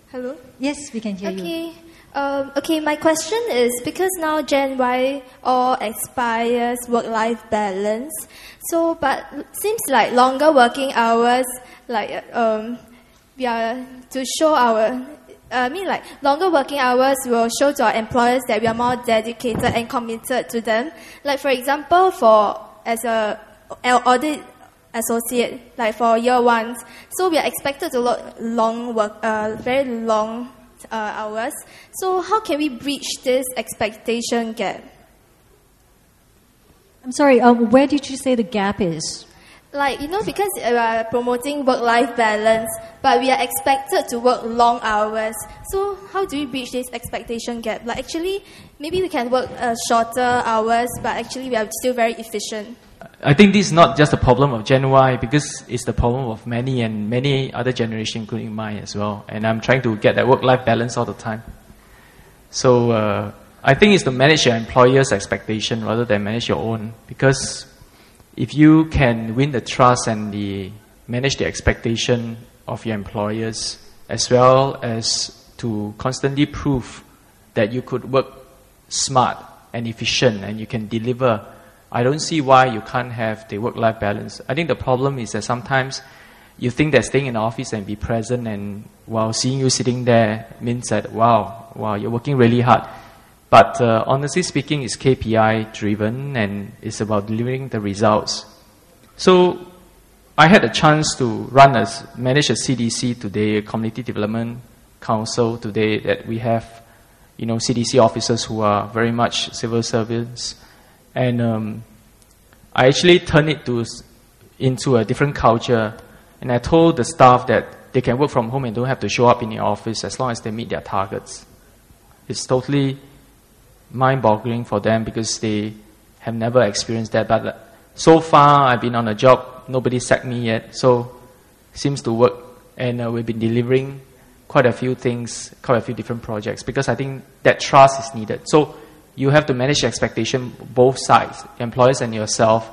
Hello? Yes, we can hear you. Okay. Okay, my question is, because now Gen Y all aspires work-life balance, so but seems like longer working hours, like we are to show our, longer working hours will show to our employers that we are more dedicated and committed to them. Like for example, as a audit associate, like for year ones, so we are expected to work very long hours. So how can we breach this expectation gap? I'm sorry, where did you say the gap is? Like, because we are promoting work-life balance, but we are expected to work long hours. So how do we breach this expectation gap? Like actually, maybe we can work shorter hours, but actually we are still very efficient. I think this is not just a problem of Gen Y, because it's the problem of many other generations, including mine as well. And I'm trying to get that work-life balance all the time. So I think it's to manage your employer's expectation rather than manage your own. Because if you can win the trust and manage the expectation of your employers, as well as to constantly prove that you could work smart and efficient and you can deliver, I don't see why you can't have the work-life balance. I think the problem is that sometimes you think that staying in the office and be present and while seeing you sitting there means that, wow, you're working really hard. But honestly speaking, it's KPI driven and it's about delivering the results. So I had a chance to manage a CDC today, a Community Development Council today, that we have, CDC officers who are very much civil servants. And I actually turned it into a different culture. And I told the staff that they can work from home and don't have to show up in the office as long as they meet their targets. It's totally mind-boggling for them because they have never experienced that. But so far, I've been on a job, nobody sacked me yet. So it seems to work. And we've been delivering quite a few things, quite a few different projects, because I think that trust is needed. So you have to manage expectation both sides, employers and yourself,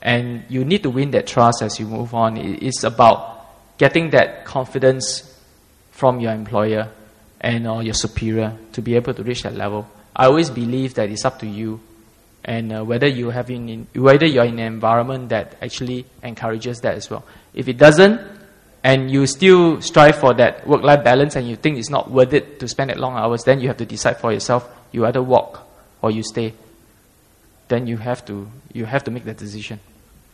and you need to win that trust as you move on. It's about getting that confidence from your employer and or your superior to be able to reach that level. I always believe that it's up to you, and whether you're in an environment that actually encourages that as well. If it doesn't, and you still strive for that work-life balance, and you think it's not worth it to spend that long hours, then you have to decide for yourself. You either walk or you stay. Then you have to make that decision.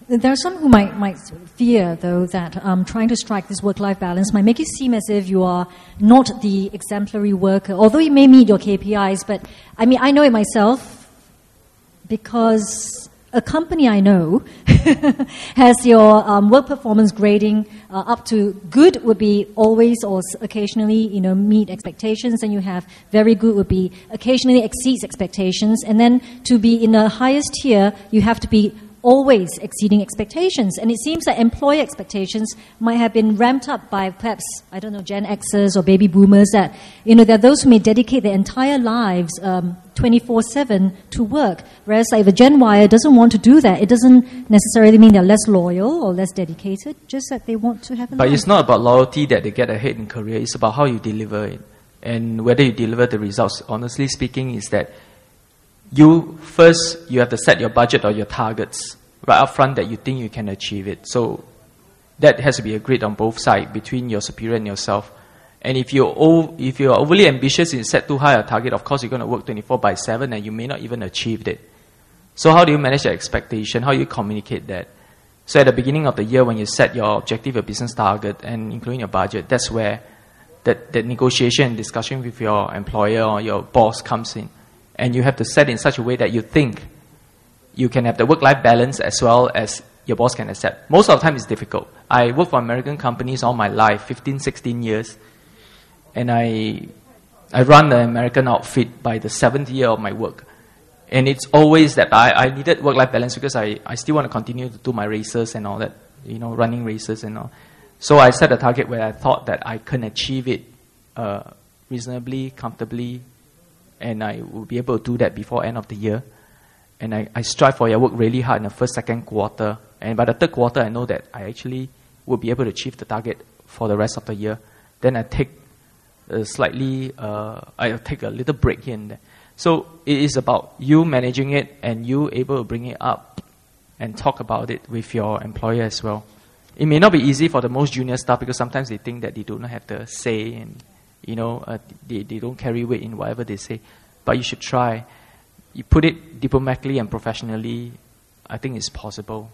There are some who might fear, though, that trying to strike this work-life balance might make it seem as if you are not the exemplary worker, although you may meet your KPIs. But, I know it myself because a company I know has your work performance grading up to good would be always or occasionally, meet expectations, and you have very good would be occasionally exceeds expectations, and then to be in the highest tier, you have to be always exceeding expectations. And it seems that employer expectations might have been ramped up by perhaps, Gen Xers or baby boomers, that, there are those who may dedicate their entire lives 24/7 to work. Whereas if a Gen Y doesn't want to do that, it doesn't necessarily mean they're less loyal or less dedicated, just that they want to have a But life. it's not about loyalty that they get ahead in career. It's about how you deliver it. And whether you deliver the results, honestly speaking, is that you have to set your budget or your targets right up front that you think you can achieve it. So that has to be agreed on both sides between your superior and yourself. And if you're overly ambitious and set too high a target, of course you're going to work 24/7 and you may not even achieve it. So how do you manage your expectation? How do you communicate that? So at the beginning of the year when you set your objective, your business target, and including your budget, that's where that negotiation and discussion with your employer or your boss comes in. And you have to set in such a way that you think you can have the work-life balance as well as your boss can accept. Most of the time it's difficult. I work for American companies all my life, 15, 16 years. And I run the American outfit by the 7th year of my work. And it's always that I needed work-life balance because I still want to continue to do my races and all that, running races and all. So I set a target where I thought that I can achieve it reasonably, comfortably, and I will be able to do that before end of the year. And I strive for it. I work really hard in the first, second quarter. And by the third quarter, I know that I actually will be able to achieve the target for the rest of the year. Then I take slightly, I take a little break here and there. So it is about you managing it and you able to bring it up and talk about it with your employer as well. It may not be easy for the most junior staff because sometimes they think that they do not have the say and, they don't carry weight in whatever they say. But you should try. You put it diplomatically and professionally, I think it's possible.